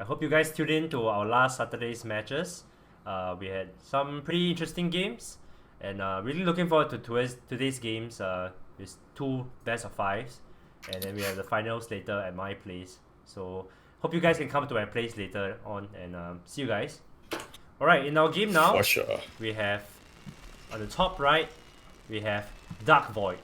I hope you guys tuned in to our last Saturday's matches. We had some pretty interesting games, and really looking forward to today's games. With two best of fives, and then we have the finals later at my place. So hope you guys can come to my place later on, and see you guys. All right, in our game now, For sure. we have on the top right, we have DarkVoid.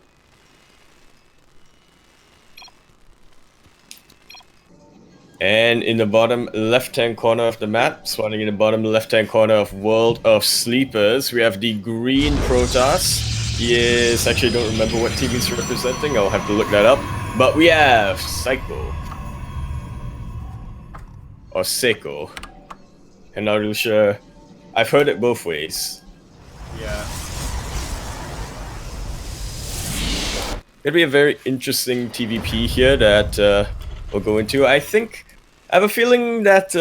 And in the bottom left-hand corner of the map, spawning in the bottom left-hand corner of World of Sleepers, we have the green Protoss. He is, actually I don't remember what team he's representing, I'll have to look that up. But we have Saiko. Or Saiko. I'm not really sure. I've heard it both ways. Yeah. It'll be a very interesting TVP here that we'll go into. I have a feeling that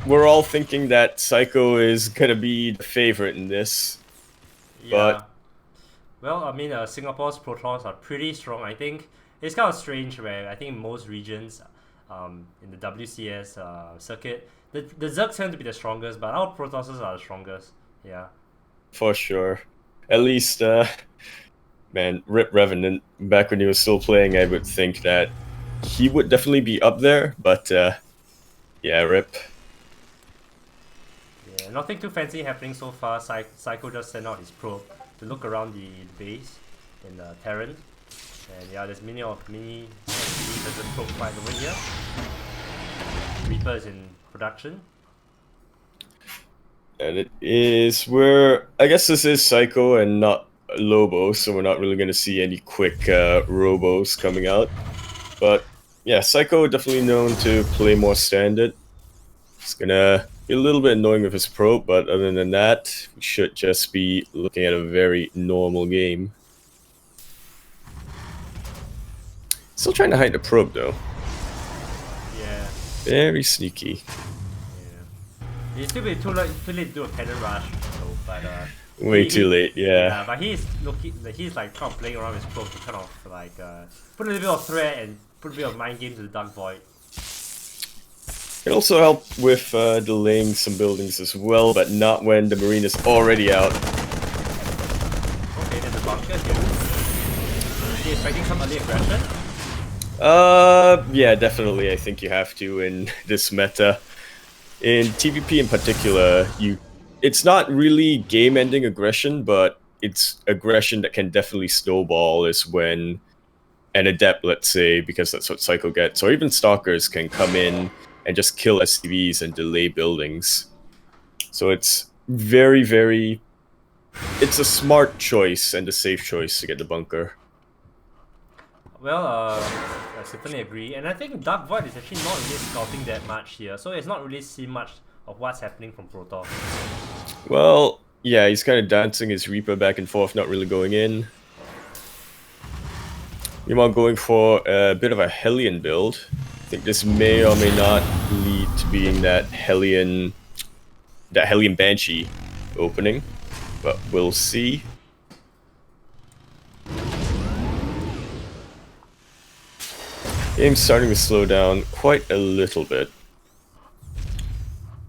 we're all thinking that Saiko is gonna be the favorite in this. Yeah. But well, I mean, Singapore's Protoss are pretty strong. I think it's kind of strange where I think in most regions, in the WCS circuit, the Zergs tend to be the strongest, but our Protosses are the strongest. Yeah. for sure, at least, man, Rip Revenant. Back when he was still playing, I would think that he would definitely be up there. But yeah, Rip. Yeah, nothing too fancy happening so far. Saiko just sent out his probe to look around the base in Terran. And yeah, there's mini there's a probe fight over here. Reaper is in production. And it is where I guess this is Saiko and not Lobo, so we're not really gonna see any quick robos coming out. But yeah, Saiko definitely known to play more standard. It's gonna be a little bit annoying with his probe, but other than that, we should just be looking at a very normal game. Still trying to hide the probe though. Yeah. Very sneaky. Yeah. It's still be too late to do a cannon rush, though, but Way too late, yeah. but he's like kind of playing around with his probe to kind of like put a little bit of threat and put a bit of mind games to the DarkVoid. Can also help with delaying some buildings as well, but not when the Marine is already out. Okay, there's a bunker here. Is he expecting some early aggression? Yeah, definitely. I think you have to in this meta. In TVP in particular, it's not really game-ending aggression, but it's aggression that can definitely snowball is when an adept, let's say, because that's what Saiko gets, or even stalkers can come in and just kill SCVs and delay buildings. So it's very, very... It's a smart choice and a safe choice to get the bunker. Well, I certainly agree, and I think DarkVoid is actually not really scouting that much here, so it's not really seen much of what's happening from Protoss. Well, yeah, he's kind of dancing his Reaper back and forth, not really going in. Meanwhile, going for a bit of a Hellion build. I think this may or may not lead to being that Hellion Banshee opening, but we'll see. Game's starting to slow down quite a little bit.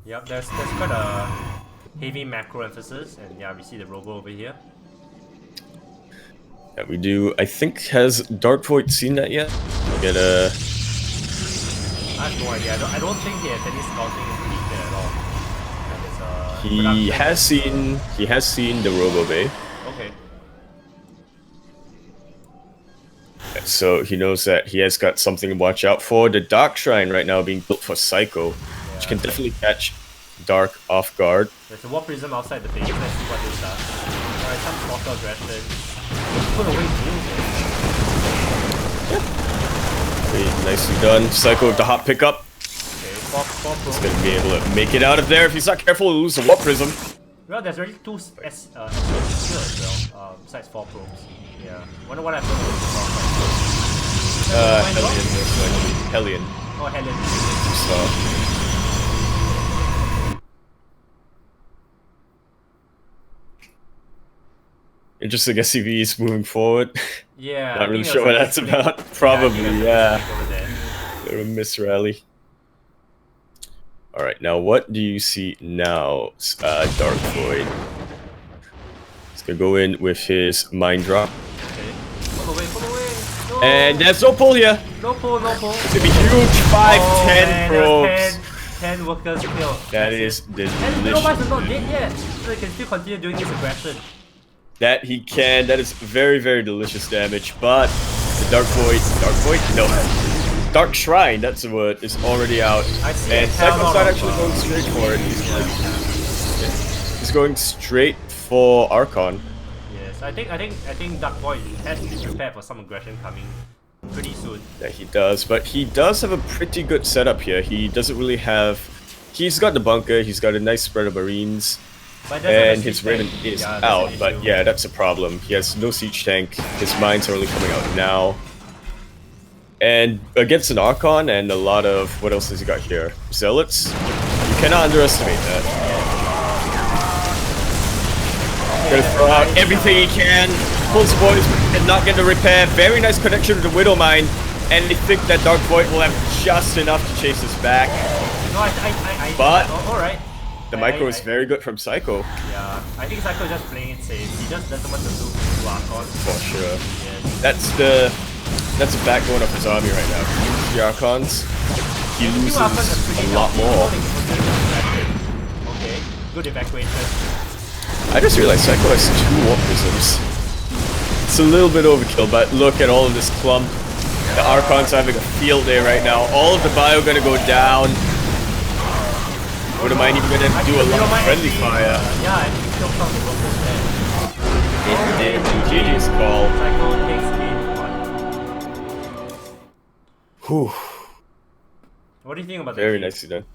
Yep, there's quite a heavy macro emphasis, and yeah, we see the robo over here. Yeah, we do. I think, has DarkVoid seen that yet? We'll get a... I have no idea. I don't think he has any scouting in the there at all. He has seen the Robo Bay. Okay. So he knows that he has got something to watch out for. The Dark Shrine right now being built for Saiko, which can definitely catch Dark off guard. There's a Warp Prism outside the base. Let's see what this does. Alright, some Stalker aggression. Put away Very nicely done. Saiko with the hot pickup. Okay, 4 He's probes. gonna be able to make it out of there. If he's not careful, he'll lose the Warp Prism. Well, there's already 2 SCs here as well, besides 4 probes. Yeah. Wonder what happened with the Hellion, most likely. Hellion. Oh, Helen. So, interesting SCVs moving forward. Yeah. Not really sure what that's about. Probably, yeah. Over there. Bit of a miss rally. All right, now what do you see now, DarkVoid? He's gonna go in with his Mind Drop. Okay. Pull away, pull away. No. And there's no pull here. No pull, no pull. It's gonna be huge 5-10 probes. 10 workers killed. That is delicious. And Bo5 is not dead yet, so he can still continue doing his aggression. That he can. That is very, very delicious damage. But the DarkVoid? No. Dark Shrine, that's the word, is already out. I see. And Saiko's not actually going straight for it. He's going straight for Archon. Yes, I think DarkVoid has to be prepared for some aggression coming pretty soon. Yeah, he does, but he does have a pretty good setup here. He doesn't really have... He's got the bunker, he's got a nice spread of Marines, and his Raven is out, but yeah, that's a problem. He has no siege tank, his mines are only coming out now. And against an Archon and a lot of... What else has he got here? Zealots? You cannot underestimate that. Gonna throw out everything he can. Pulse Boys did not get the repair. Very nice connection to the Widow Mine. And they think that DarkVoid will have just enough to chase us back. No, but alright. The micro is very good from Saiko. Yeah, I think Saiko is just playing it safe. He just doesn't want to lose to Archon. For sure. Yes. That's the backbone of his army right now. If he uses the Archons, he loses a lot more. Okay, good evacuation. I just realized Saiko has 2 Warp Prisms. It's a little bit overkill, but look at all of this clump. The Archons are having a field day right now. All of the bio gonna go down. Wouldn't mind even gonna do a lot of friendly fire. Yeah, I think still some It did. GG's call. Saiko takes game 1. Whew. What do you think about Very nicely done.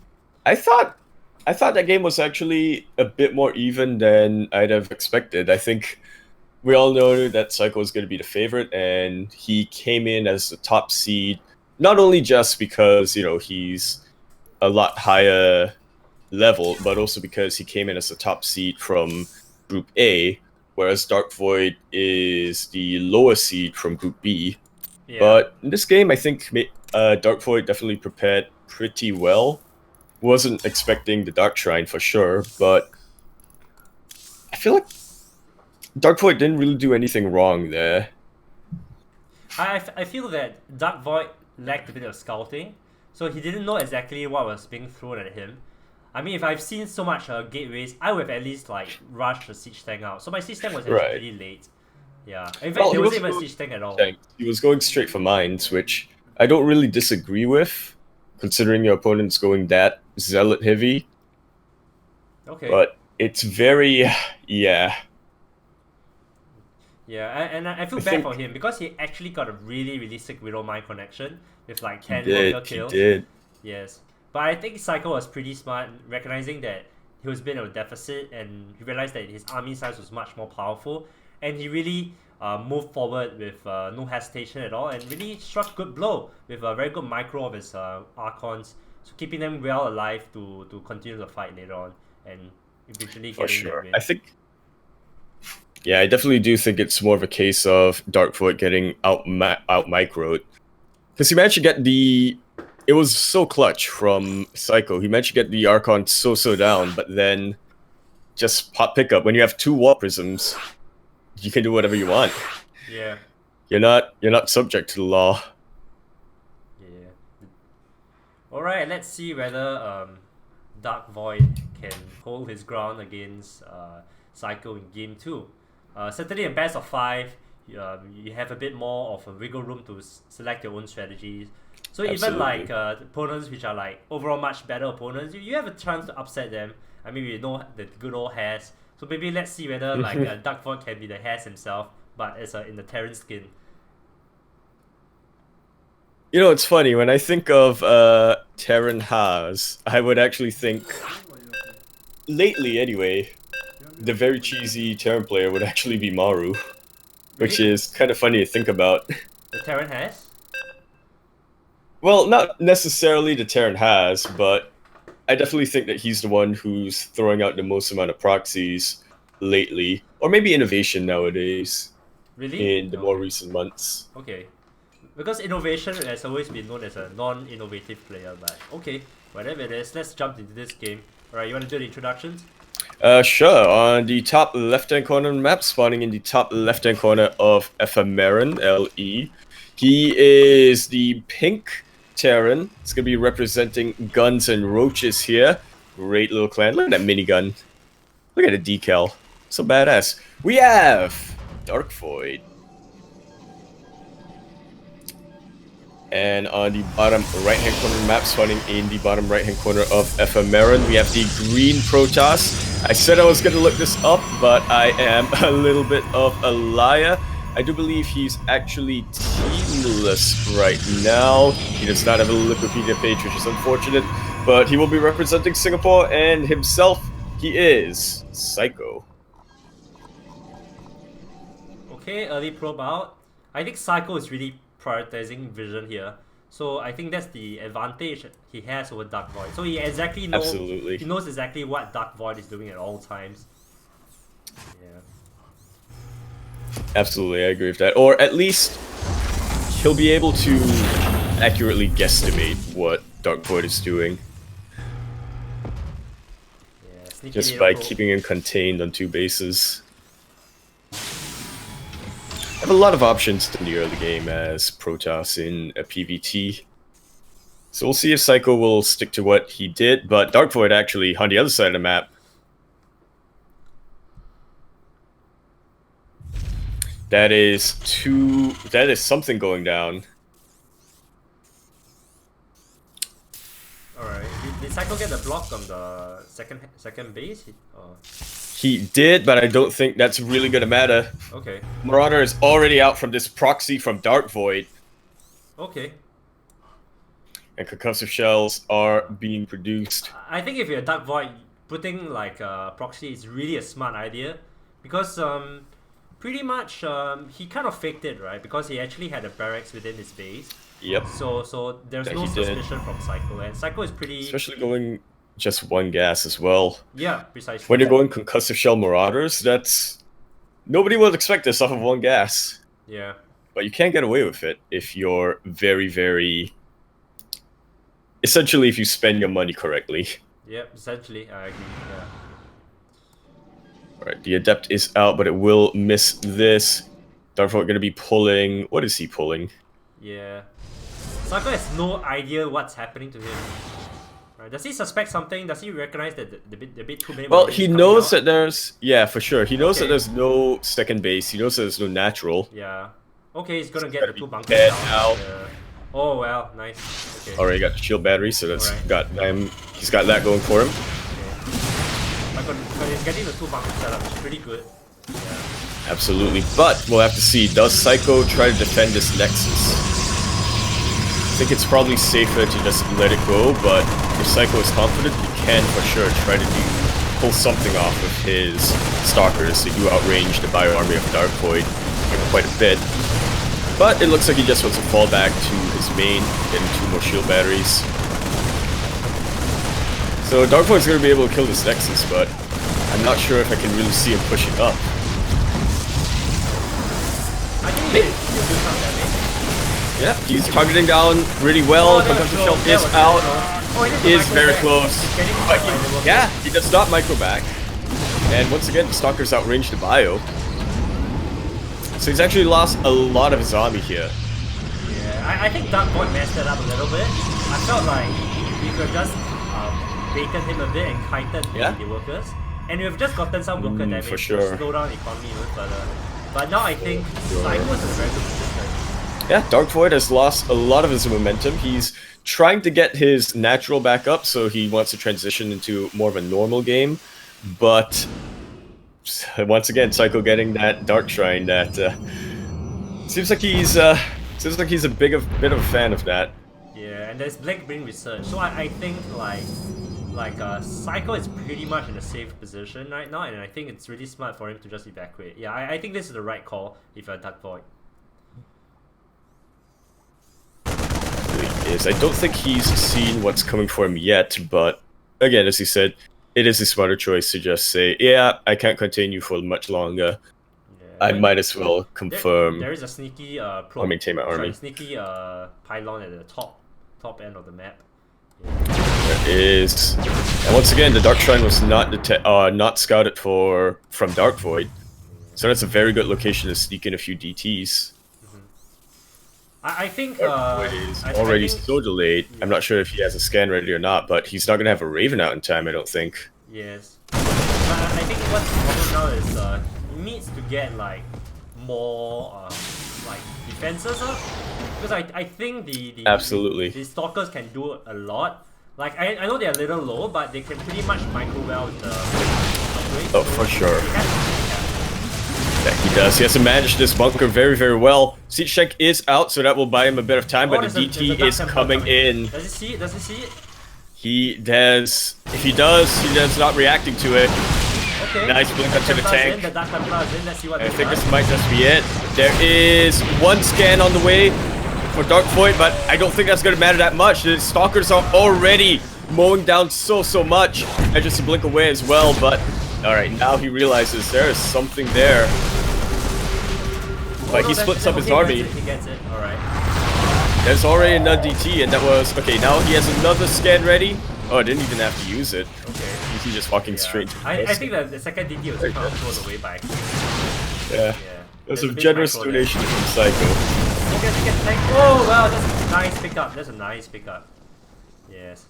I thought that game was actually a bit more even than I'd have expected. I think we all know that Saiko was going to be the favorite, and he came in as the top seed, not only just because, you know, he's a lot higher level, but also because he came in as the top seed from Group A, whereas DarkVoid is the lower seed from Group B. Yeah. But in this game, I think DarkVoid definitely prepared pretty well. Wasn't expecting the Dark Shrine for sure, but I feel like DarkVoid didn't really do anything wrong there. I feel that DarkVoid lacked a bit of scouting, so he didn't know exactly what was being thrown at him. I mean, if I've seen so much gateways, I would have at least like rushed the siege tank out. So my siege tank was actually pretty late. Yeah, in fact, there wasn't even a siege tank at all. He was going straight for mines, which I don't really disagree with, considering your opponent's going that zealot heavy. Okay. But it's very, yeah. Yeah, and I feel bad for him because he actually got a really, really sick Widow Mine connection with like 10 worker kills. He did. Yes. But I think Saiko was pretty smart, recognizing that he was being at a deficit, and he realized that his army size was much more powerful, and he really moved forward with no hesitation at all, and really struck a good blow with a very good micro of his Archons, so keeping them well alive to continue the fight later on, and eventually getting the win. I think, yeah, I definitely do think it's more of a case of DarkVoid getting out microed, because he managed to get the... It was so clutch from Saiko. He managed to get the Archon so down, but then just pop pickup. When you have 2 Warp Prisms, you can do whatever you want. Yeah. You're not subject to the law. Yeah. Alright, let's see whether DarkVoid can hold his ground against Saiko in Game 2. Certainly in best of 5, you have a bit more of a wiggle room to select your own strategies. So even like opponents which are like overall much better opponents, you have a chance to upset them. I mean, we know the good old Has. So maybe let's see whether like DarkVoid can be the Has himself, but as in the Terran skin. You know, it's funny, when I think of Terran Has, I would actually think, lately anyway, the very cheesy Terran player would actually be Maru. Which is kind of funny to think about. The Terran Has? Well, not necessarily the Terran Has, but I definitely think that he's the one who's throwing out the most amount of proxies lately. Or maybe innovation nowadays. Really? In the more recent months. Okay. Because innovation has always been known as a non-innovative player, but okay, whatever it is, let's jump into this game. Alright, you want to do the introductions? Sure. On the top left-hand corner of the map, spawning in the top left-hand corner of Ephemeron, LE. He is the pink Terran. It's going to be representing Guns and Roaches here. Great little clan. Look at that minigun. Look at the decal. So badass. We have DarkVoid. And on the bottom right-hand corner of the map, spawning in the bottom right-hand corner of Ephemeron, we have the green Protoss. I said I was going to look this up, but I am a little bit of a liar. I do believe he's actually teamless right now. He does not have a Wikipedia page, which is unfortunate, but he will be representing Singapore, and himself, he is Saiko. Okay, early probe out. I think Saiko is really prioritizing vision here. So I think that's the advantage he has over DarkVoid. So he exactly knows. Absolutely. He knows exactly what DarkVoid is doing at all times. Yeah. Absolutely, I agree with that. Or at least he'll be able to accurately guesstimate what DarkVoid is doing. Yeah, just by keeping him contained on two bases. I have a lot of options in the early game as Protoss in a PvT. So we'll see if Saiko will stick to what he did, but DarkVoid actually on the other side of the map. That is something going down. Alright, did Saiko get the block on the second base? He did, but I don't think that's really gonna matter. Okay. Marauder is already out from this proxy from DarkVoid. Okay. And concussive shells are being produced. I think if you're DarkVoid, putting like a proxy is really a smart idea, because pretty much he kind of faked it, right? Because he actually had a barracks within his base. Yep. So there's no suspicion from Saiko, and Saiko is pretty. Especially going just one gas as well. Yeah, precisely. When you're going concussive shell Marauders, that's nobody would expect this off of one gas. Yeah. But you can't get away with it if you're very, very. Essentially, if you spend your money correctly. Yep, essentially, I agree. Yeah. Alright, the Adept is out, but it will miss this. DarkVoid gonna be pulling. What is he pulling? Yeah. Saiko has no idea what's happening to him. Right. Does he suspect something? Does he recognize that the bit too many? Well, he knows that there's. Yeah, for sure. He knows that there's no second base. He knows that there's no natural. Yeah. Okay, he's gonna get the two bunkers down. Yeah. Oh well, nice. Okay. Already got the shield battery, so that's got him. He's got that going for him. Okay. But he's getting the two bunkers set up, which is pretty good. Yeah. Absolutely, but we'll have to see. Does Saiko try to defend this Nexus? I think it's probably safer to just let it go, but if Saiko is confident, he can for sure try to pull something off of his Stalkers. They do outrange the bio army of DarkVoid quite a bit. But it looks like he just wants to fall back to his main, getting 2 more shield batteries. So DarkVoid's going to be able to kill this Nexus, but I'm not sure if I can really see him pushing up. I think he'll do some damage. Yeah, he's targeting down really well. Concussive shell is out. Is very close. But he does not micro back. And once again, the Stalker's outranged the bio. So he's actually lost a lot of his army here. Yeah, I think DarkVoid messed it up a little bit. I felt like we could have just baited him a bit and kited the workers. And we've just gotten some worker damage for sure. to slow down the economy even further. But now I think Saiko is in a very good position. Yeah, DarkVoid has lost a lot of his momentum. He's trying to get his natural back up, so he wants to transition into more of a normal game. But once again, Saiko getting that Dark Shrine that seems like he's a bit of a fan of that. Yeah, and there's Black Brain Research, so I think like Saiko is pretty much in a safe position right now, and I think it's really smart for him to just evacuate. Yeah, I think this is the right call if you're DarkVoid. I don't think he's seen what's coming for him yet, but again, as he said, it is a smarter choice to just say, yeah, I can't continue for much longer. Yeah, I might as well confirm. There is a sneaky Or maintain my army. sneaky pylon at the top end of the map. There is, and once again, the Dark Shrine was not scouted from DarkVoid, so that's a very good location to sneak in a few DTs. I think DarkVoid is already so delayed. Yeah. I'm not sure if he has a scan ready or not, but he's not gonna have a Raven out in time, I don't think. Yes, but I think what's the problem now is he needs to get like more like defenses up, because I think the stalkers can do a lot. Like I know they're a little low, but they can pretty much micro well the upgrade. Oh, for sure. Yeah, he does. He has to manage this bunker very, very well. Siege tank is out, so that will buy him a bit of time, but the DT is coming in. Does he see it? Does he see it? He does. If he does, not reacting to it. Okay. Nice blink up to the tank. The Dark Templar is in. Let's see what I think this might just be it. There is one scan on the way for DarkVoid, but I don't think that's going to matter that much. The Stalkers are already mowing down so much. And just a blink away as well, but alright, now he realizes there is something there. But he splits up his army. He gets it. Alright. There's already another DT, and that was... Okay, now he has another scan ready. Oh, I didn't even have to use it. Okay. He's just walking straight to I think that the second DT was kind of thrown away by... Yeah. That's a generous donation from Saiko. Oh, wow, that's a nice pickup. That's a nice pickup. Yes.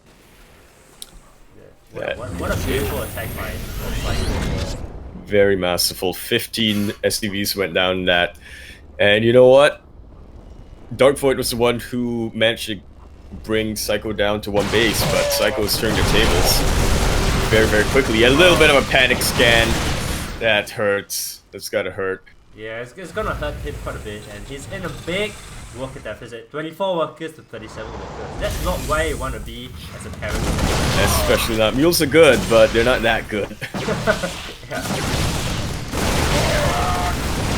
Yeah. What a beautiful attack by Saiko. Very masterful. 15 SCVs went down that. And you know what? DarkVoid was the one who managed to bring Saiko down to one base, but Saiko's turning the tables very, very quickly. A little bit of a panic scan. That hurts. That's gotta hurt. Yeah, it's gonna hurt him quite a bit, and he's in a big worker deficit. 24 workers to 37 workers. That's not where you want to be as a parent. Especially not. Mules are good, but they're not that good. Yeah.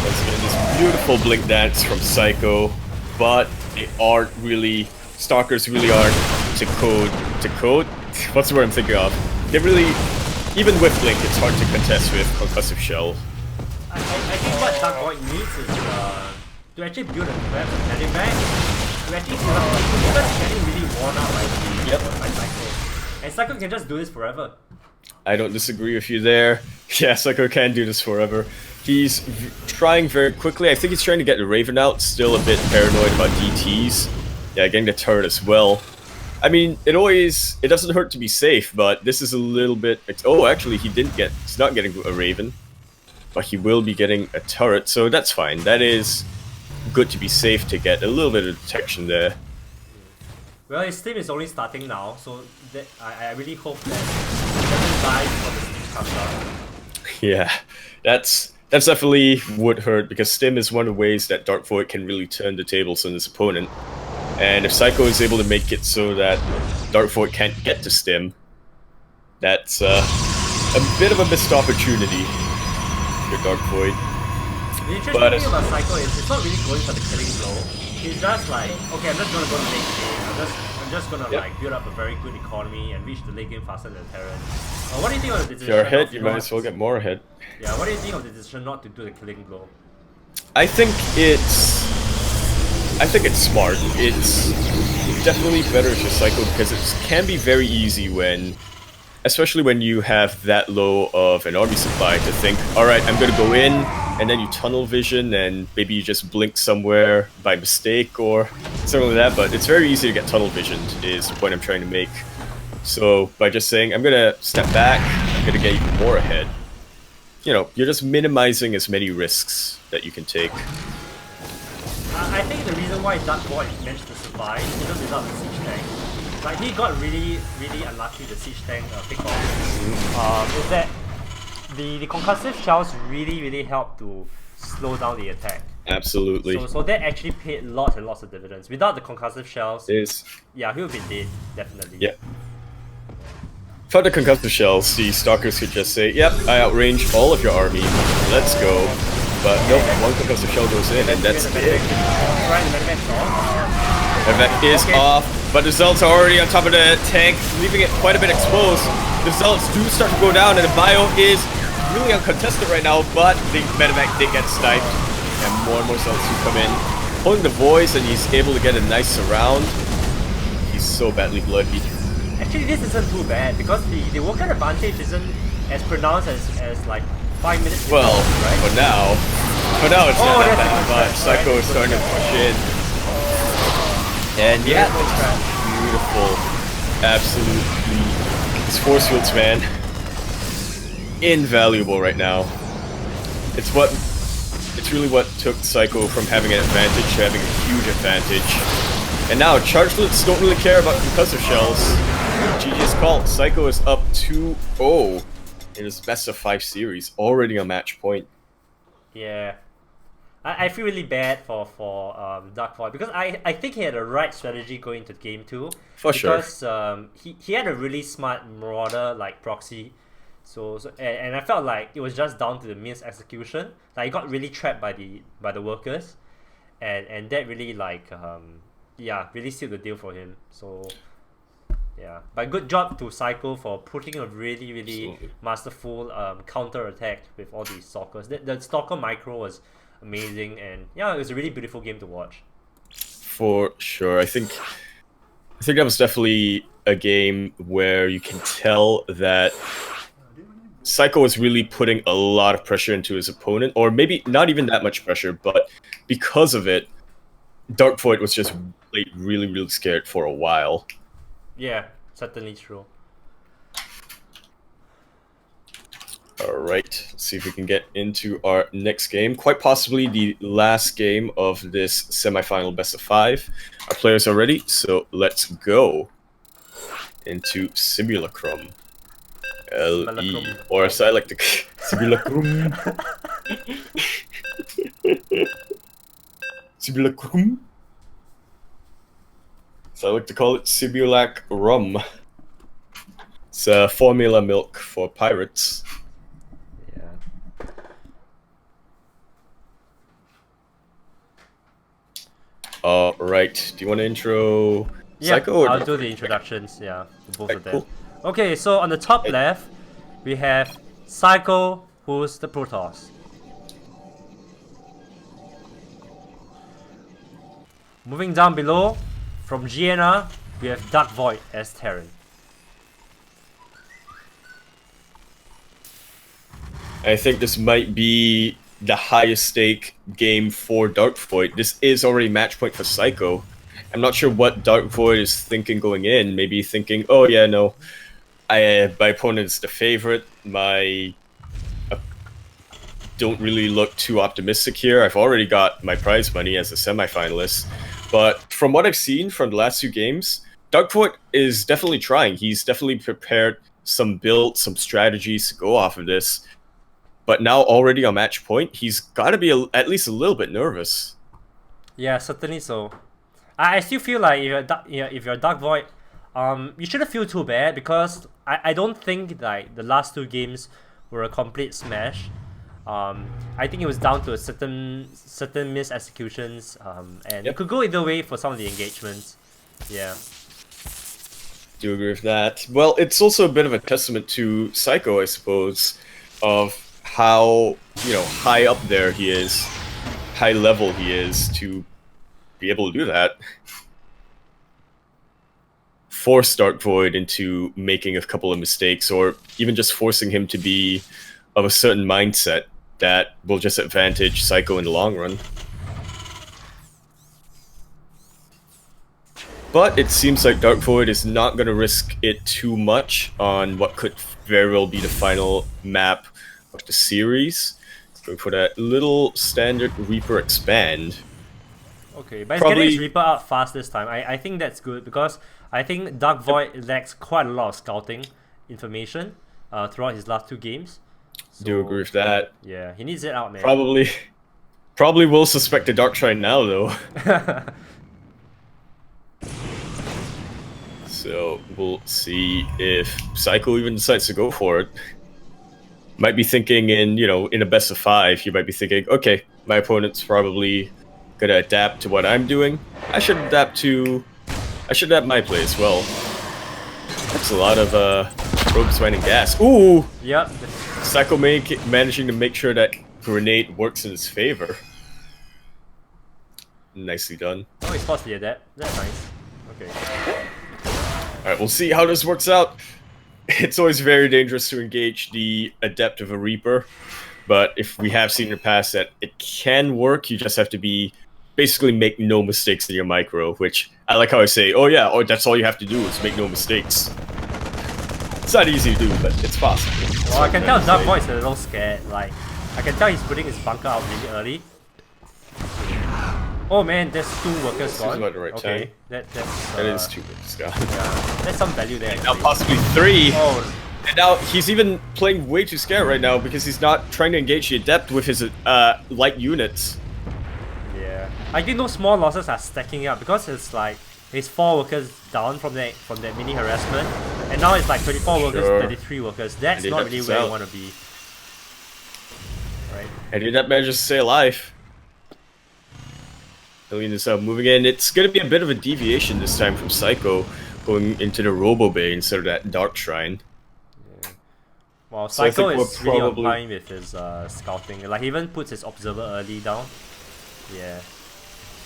Let's get this beautiful blink dance from Saiko, but they aren't really... Stalkers really aren't to code? What's the word I'm thinking of? They really... Even with blink, it's hard to contest with concussive shell. I think what DarkVoid needs is to actually build perhaps a medivac to actually fill up the team, because it's getting really worn out by Saiko. And Saiko can just do this forever. I don't disagree with you there. Yeah, Saiko can do this forever. He's trying very quickly. I think he's trying to get the Raven out. Still a bit paranoid about DTs. Yeah, getting the turret as well. I mean, it doesn't hurt to be safe, but this is a little bit... Oh, actually, he's not getting a Raven. But he will be getting a turret, so that's fine. That is good to be safe to get a little bit of detection there. Well, his team is only starting now, so I really hope that he doesn't die before the stage comes out. Yeah, that's definitely would hurt, because Stim is one of the ways that DarkVoid can really turn the tables on his opponent. And if Saiko is able to make it so that DarkVoid can't get to Stim, that's a bit of a missed opportunity. DarkVoid. The interesting thing about Saiko is it's not really going for the killing blow. He's just like, okay, I'm just gonna go to late game. I'm just gonna like build up a very good economy and reach the late game faster than Terran. What do you think of the decision? If you're ahead, you might as well get more ahead. Yeah, what do you think of the decision not to do the killing blow? I think it's smart. It's definitely better for Saiko, because it can be very easy when, especially when you have that low of an army supply, to think, alright, I'm gonna go in, and then you tunnel vision, and maybe you just blink somewhere by mistake or something like that, but it's very easy to get tunnel visioned, is the point I'm trying to make. So, by just saying, I'm gonna step back, I'm gonna get even more ahead, you know, you're just minimizing as many risks that you can take. I think the reason why DarkVoid managed to survive is because without the siege tank. Like, he got really unlucky, the siege tank pick-off. Is that the concussive shells really helped to slow down the attack. Absolutely. So that actually paid lots and lots of dividends. Without the concussive shells, yeah, he would be dead, definitely. Yeah. Without the concussive shells, the Stalkers could just say, yep, I outrange all of your army, let's go. But nope, one concussive shell goes in, and that's big. Medevac is off, but the Zealots are already on top of the tank, leaving it quite a bit exposed. The Zealots do start to go down, and the bio is really uncontested right now, but the Medivac did get sniped. And more cells do come in. Pulling the voice, and he's able to get a nice surround. He's so badly bloodied. Actually, this isn't too bad because the worker advantage isn't as pronounced as like 5 minutes before, Well, right? for now it's not that bad, but Saiko is starting to push in. And yeah, beautiful. Absolutely. This force fields, man. Invaluable right now. It's really what took Saiko from having an advantage to having a huge advantage. And now Chargelets don't really care about concussive shells. GG's call. Saiko is up 2-0 in his best of 5 series, already on match point. Yeah. I feel really bad for DarkVoid because I think he had the right strategy going to game 2. For sure. Because he had a really smart Marauder like proxy. And I felt like it was just down to the missed execution. Like he got really trapped by the workers, and that really really sealed the deal for him. So yeah, but good job to Saiko for putting a really Absolutely. masterful counter attack with all these stalkers. The stalker micro was amazing, and yeah, it was a really beautiful game to watch. For sure, I think that was definitely a game where you can tell that Saiko was really putting a lot of pressure into his opponent, or maybe not even that much pressure, but because of it, DarkVoid was just really scared for a while. Yeah, certainly true. Alright, let's see if we can get into our next game. Quite possibly the last game of this semi-final best of 5. Our players are ready, so let's go into Simulacrum. LE, or as I like to Simulacrum. Simulacrum. So I like to call it Simulac Rum. It's formula milk for pirates. Yeah. Alright, do you want to intro Saiko? I'll do the introductions, yeah, for both of them. Cool. Okay, so on the top left, we have Saiko, who's the Protoss. Moving down below, from GNR, we have DarkVoid as Terran. I think this might be the highest stake game for DarkVoid. This is already match point for Saiko. I'm not sure what DarkVoid is thinking going in. Maybe thinking, oh yeah, no, my opponent is the favorite. Don't really look too optimistic here. I've already got my prize money as a semifinalist. But from what I've seen from the last 2 games, DarkVoid is definitely trying. He's definitely prepared some builds, some strategies to go off of this. But now already on match point, he's got to be at least a little bit nervous. Yeah, certainly so. I still feel like if you're DarkVoid, you shouldn't feel too bad because I don't think like the last 2 games were a complete smash. I think it was down to certain missed executions, and it could go either way for some of the engagements. Yeah. Do you agree with that? Well, it's also a bit of a testament to Saiko, I suppose, of how high up there he is, high level he is to be able to do that. Force DarkVoid into making a couple of mistakes, or even just forcing him to be of a certain mindset that will just advantage Saiko in the long run. But it seems like DarkVoid is not going to risk it too much on what could very well be the final map of the series. Going for that little standard Reaper expand. Okay, but it's getting his Reaper out fast this time. I think that's good because I think DarkVoid lacks quite a lot of scouting information throughout his last 2 games. So, do agree with that. Yeah, he needs it out, man. Probably will suspect the Dark Shrine now, though. So we'll see if Saiko even decides to go for it. Might be thinking in a best of 5, you might be thinking, okay, my opponent's probably gonna adapt to what I'm doing. I should adapt my play as well. That's a lot of probes finding gas. Ooh! Yep. Saiko managing to make sure that grenade works in his favor. Nicely done. Oh, he's supposed to do that. That's nice. Okay. Alright, we'll see how this works out. It's always very dangerous to engage the Adept of a Reaper, but if we have seen in the past that it can work, you just have to basically make no mistakes in your micro, which I like how I say, oh yeah, that's all you have to do is make no mistakes. It's not easy to do, but it's possible. Well, I can tell DarkVoid is a little scared. Like, I can tell he's putting his bunker out really early. Oh man, there's 2 workers Seems gone. about the right Okay, time. that's That is 2 workers gone. yeah, there's some value there. Now Actually. possibly 3. Oh, And now he's even playing way too scared right now because he's not trying to engage the Adept with his light units. yeah. I think those small losses are stacking up because it's like there's 4 workers down from that mini harassment, and now it's like 24 workers, 33 workers. That's not really where you want to be. Right. And the Adept manages to stay alive. Filling this up, moving in. It's going to be a bit of a deviation this time from Saiko, going into the Robo Bay instead of that Dark Shrine. Yeah. Well, So I Saiko think is really on time with his scouting. Like, he even puts his observer early down. Yeah.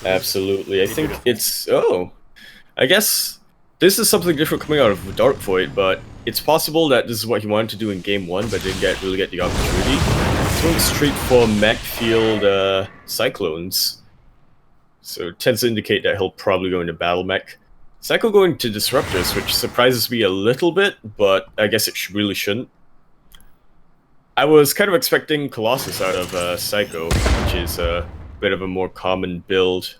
Absolutely. I think it's... Oh. I guess this is something different coming out of DarkVoid, but it's possible that this is what he wanted to do in Game 1, but didn't really get the opportunity. He's going straight for mech field Cyclones. So it tends to indicate that he'll probably go into Battle Mech. Saiko going to Disruptors, which surprises me a little bit, but I guess it really shouldn't. I was kind of expecting Colossus out of Saiko, which is a bit of a more common build.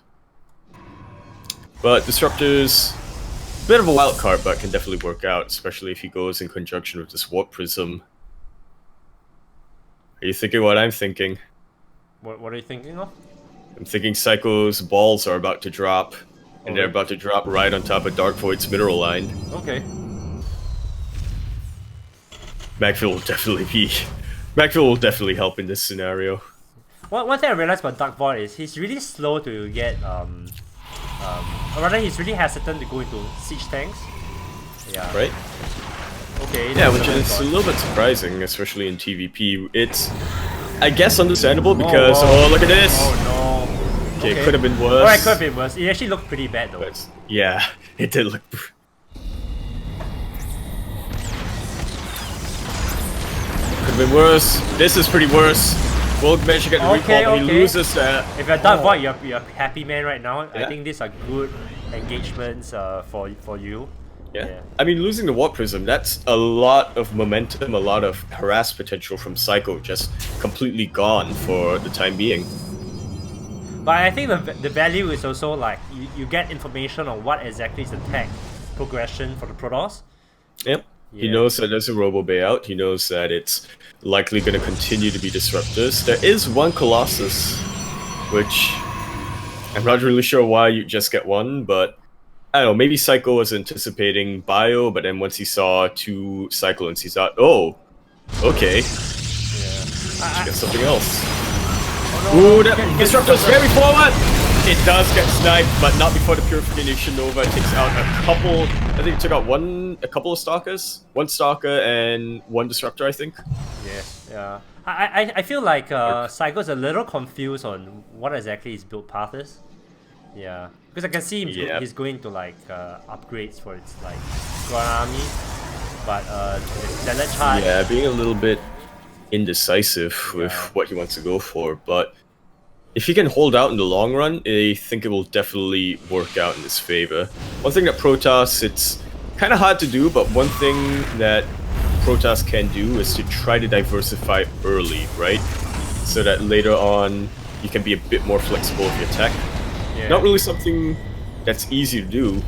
But Disruptors, a bit of a wild card, but can definitely work out, especially if he goes in conjunction with this Warp Prism. Are you thinking what I'm thinking? What are you thinking of? I'm thinking Saiko's balls are about to drop, and they're about to drop right on top of DarkVoid's mineral line. Okay. Macville will definitely help in this scenario. One thing I realized about DarkVoid is he's really slow to get or rather he's really hesitant to go into siege tanks. Yeah. Right? Okay. Yeah, which is a little bit surprising, especially in TVP. It's, I guess, understandable because oh look at this. Oh no. Okay, it could have been worse. Alright, could have been worse. It actually looked pretty bad though. But, yeah, it did look. Could have been worse. This is pretty worse. Will manage to get the recall, but he loses. If you're DarkVoid, you're a happy man right now. Yeah. I think these are good engagements for you. Yeah. I mean, losing the Warp Prism, that's a lot of momentum, a lot of harass potential from Saiko just completely gone for the time being. But I think the value is also like you get information on what exactly is the tech progression for the Protoss. Yep. Yeah. He knows that there's a Robo Bay out. He knows that it's likely going to continue to be Disruptors. There is one Colossus, which I'm not really sure why you just get one, but I don't know, maybe Saiko was anticipating Bio, but then once he saw 2 Cyclones, he thought, oh, okay. Yeah. Let's get something else. Oh, no, ooh, that Disruptor's very forward! It does get sniped, but not before the Purification Nova. It takes out a couple, I think it took out a couple of Stalkers. 1 Stalker and 1 Disruptor, I think. Yeah. I feel like Saiko's a little confused on what exactly his build path is. Yeah. Because I can see him, he's going to like upgrades for its like Grand Army, but Zealot Charge. Yeah, being a little bit indecisive with what he wants to go for, but if he can hold out in the long run, I think it will definitely work out in his favor. One thing that Protoss, it's kind of hard to do, but one thing that Protoss can do is to try to diversify early, right? So that later on you can be a bit more flexible with your tech. Yeah. Not really something that's easy to do.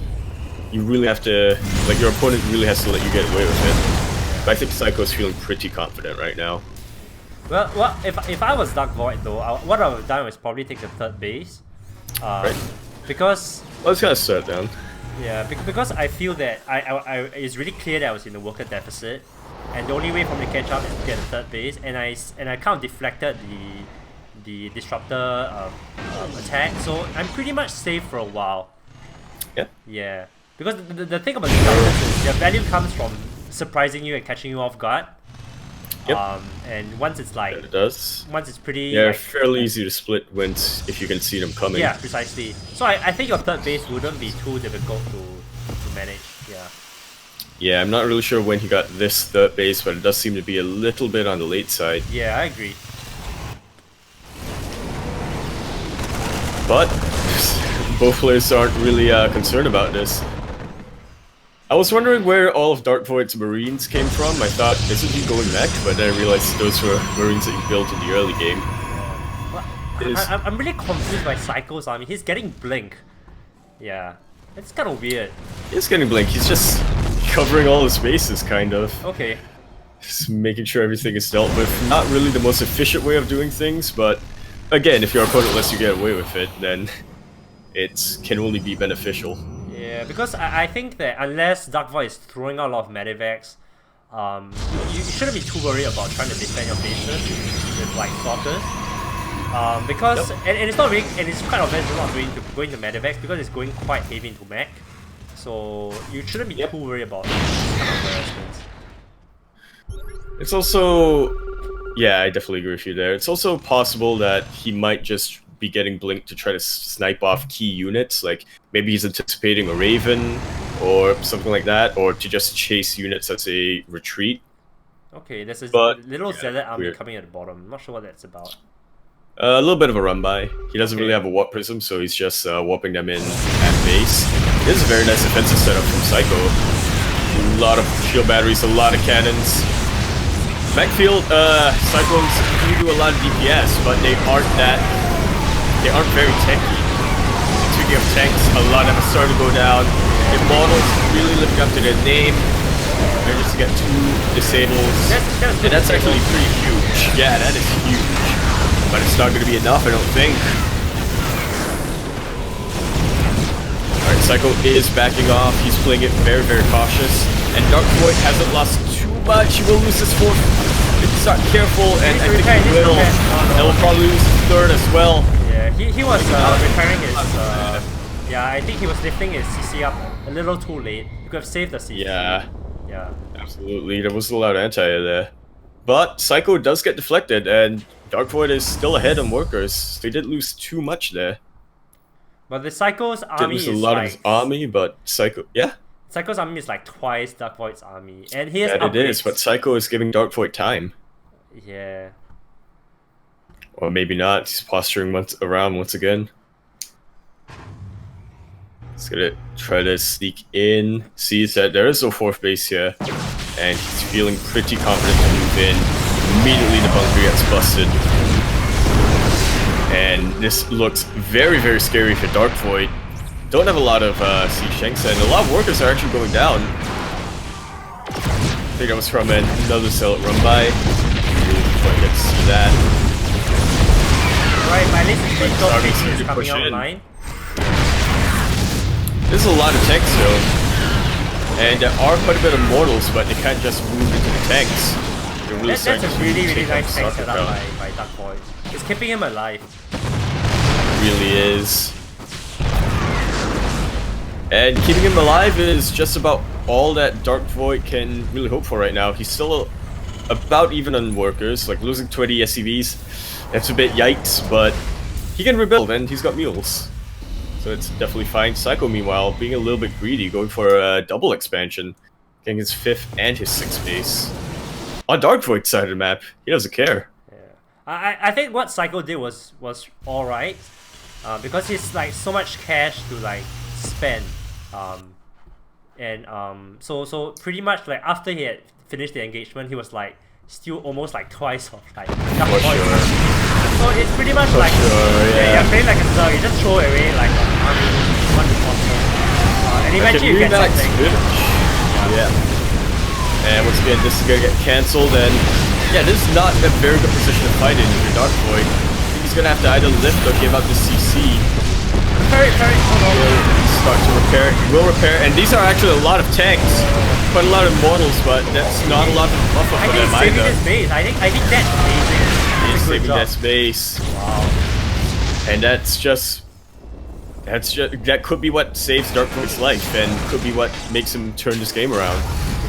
You really have to, like, your opponent really has to let you get away with it. But I think Saiko's feeling pretty confident right now. Well, if I was DarkVoid though, what I would have done was probably take the 3rd base. Right. Because... Well, it's gotta start down. Yeah, because I feel that it's really clear that I was in the worker deficit, and the only way for me to catch up is to get the 3rd base, and I kind of deflected the Disruptor attack, so I'm pretty much safe for a while. Yeah. Yeah. Because the thing about Disruptors is their value comes from surprising you and catching you off guard. Yep. And once it's like, It does. once it's pretty, They're like, fairly easy to split once if you can see them coming. yeah, precisely. So I think your third base wouldn't be too difficult to manage. Yeah. Yeah, I'm not really sure when he got this third base, but it does seem to be a little bit on the late side. Yeah, I agree. But both players aren't really concerned about this. I was wondering where all of DarkVoid's Marines came from. I thought, isn't he going mech? But then I realized those were Marines that he built in the early game. Well, I'm really confused by Saiko's army. He's getting Blink. Yeah, it's kind of weird. He's getting Blink. He's just covering all the spaces, kind of. Okay. Just making sure everything is dealt with. Not really the most efficient way of doing things, but again, if your opponent lets you get away with it, then it can only be beneficial. Yeah, because I think that unless DarkVoid is throwing out a lot of medivacs, you shouldn't be too worried about trying to defend your bases with like stalkers. Because and it's not really, and it's quite obvious it's not going to medivacs because it's going quite heavy into mech. So you shouldn't be too worried about this kind of harassments. It's also, yeah, I definitely agree with you there. It's also possible that he might just be getting Blink to try to snipe off key units, like maybe he's anticipating a Raven or something like that, or to just chase units as a retreat. Okay, there's a yeah, little Zealot army coming at the bottom. I'm not sure what that's about. A little bit of a run by. He doesn't really have a warp prism, so he's just warping them in at base. This is a very nice defensive setup from Saiko. A lot of shield batteries, a lot of cannons. Backfield, Cyclones do a lot of DPS, but they aren't very tanky. Speaking of tanks, a lot of them are starting to go down. Immortals really living up to their name. Managed to get 2 disables. And that's actually pretty huge. Yeah, that is huge. But it's not going to be enough, I don't think. Alright, Saiko is backing off. He's playing it very, very cautious. And DarkVoid hasn't lost too much. He will lose his 4th. If he's not careful, and I think he will. And will probably lose his 3rd as well. Yeah, he was repairing his... yeah, I think he was lifting his CC up a little too late. He could have saved the CC. Yeah. Yeah. Absolutely, there was a lot of anti-air there. But Saiko does get deflected, and DarkVoid is still ahead on workers. They didn't lose too much there. But the Saiko's Didn't army lose is a lot like... of his army, but Saiko... Yeah? Saiko's army is like twice DarkVoid's army. And he has Yeah, upgrades. it is, but Saiko is giving DarkVoid time. Yeah. Or maybe not, he's posturing around once again. He's gonna try to sneak in, sees that there is no 4th base here, and he's feeling pretty confident to move in. Immediately the bunker gets busted. And this looks very, very scary for DarkVoid. Don't have a lot of siege tanks, and a lot of workers are actually going down. I think that was from another Zealot run by. Quite get to see that. Alright, my list is coming online. There's a lot of tanks though. And there are quite a bit of mortals, but they can't just move into the tanks. Really That's a really, really nice tank set setup by DarkVoid. It's keeping him alive. It really is. And keeping him alive is just about all that DarkVoid can really hope for right now. He's still about even on workers, like losing 20 SCVs. That's a bit yikes, but he can rebuild and he's got mules. So it's definitely fine. Saiko, meanwhile, being a little bit greedy, going for a double expansion. Getting his 5th and his 6th base. On DarkVoid's side of the map, he doesn't care. Yeah. I think what Saiko did was alright. Because he's like so much cash to like spend. So pretty much like after he had finished the engagement, he was like still almost like twice of like For sure. So it's pretty much For like sure, yeah, you're playing like a Zerg, you just throw away like an army what is possible. And eventually you get something. Yeah. And once again, this is gonna get cancelled, and yeah, this is not a very good position to fight in if you're DarkVoid. He's gonna have to either lift or give up the CC. Start to repair. He will repair, and these are actually a lot of tanks. Quite a lot of mortals, but that's not a lot of buffer for them either. I think that's amazing. He's saving that space. Wow. And that could be what saves DarkVoid's life, and could be what makes him turn this game around.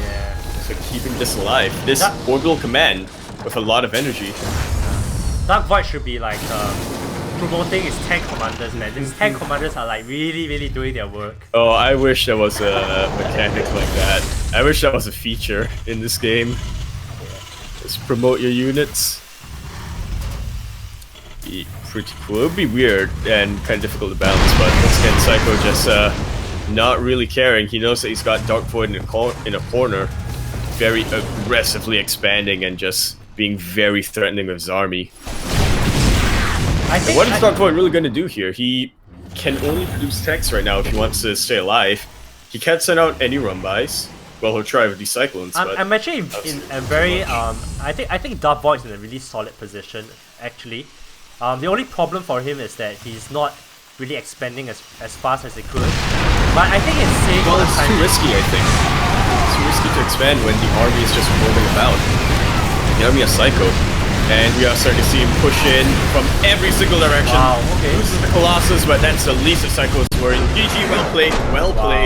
Yeah. to keeping this alive. This orbital command with a lot of energy. DarkVoid should be like promoting his tank commanders, man. These tank commanders are like really doing their work. Oh, I wish there was a mechanic like that. I wish that was a feature in this game. Just promote your units. Be pretty cool. It would be weird and kind of difficult to balance, but once again, Saiko just not really caring. He knows that he's got DarkVoid in a corner, very aggressively expanding and just being very threatening with his army. What is DarkVoid really going to do here? He can only produce text right now if he wants to stay alive. He can't send out any run-bys. Well, he'll try with these cyclones. I'm actually in a very I think DarkVoid's in a really solid position actually. The only problem for him is that he's not really expanding as fast as he could. But I think it's safe. Well, it's too risky, I think. It's too risky to expand when the army is just roaming about. The army has Saiko. And we are starting to see him push in from every single direction. Wow, okay. Loses the Colossus, but that's the least of Saiko's worry. GG, well played, well played.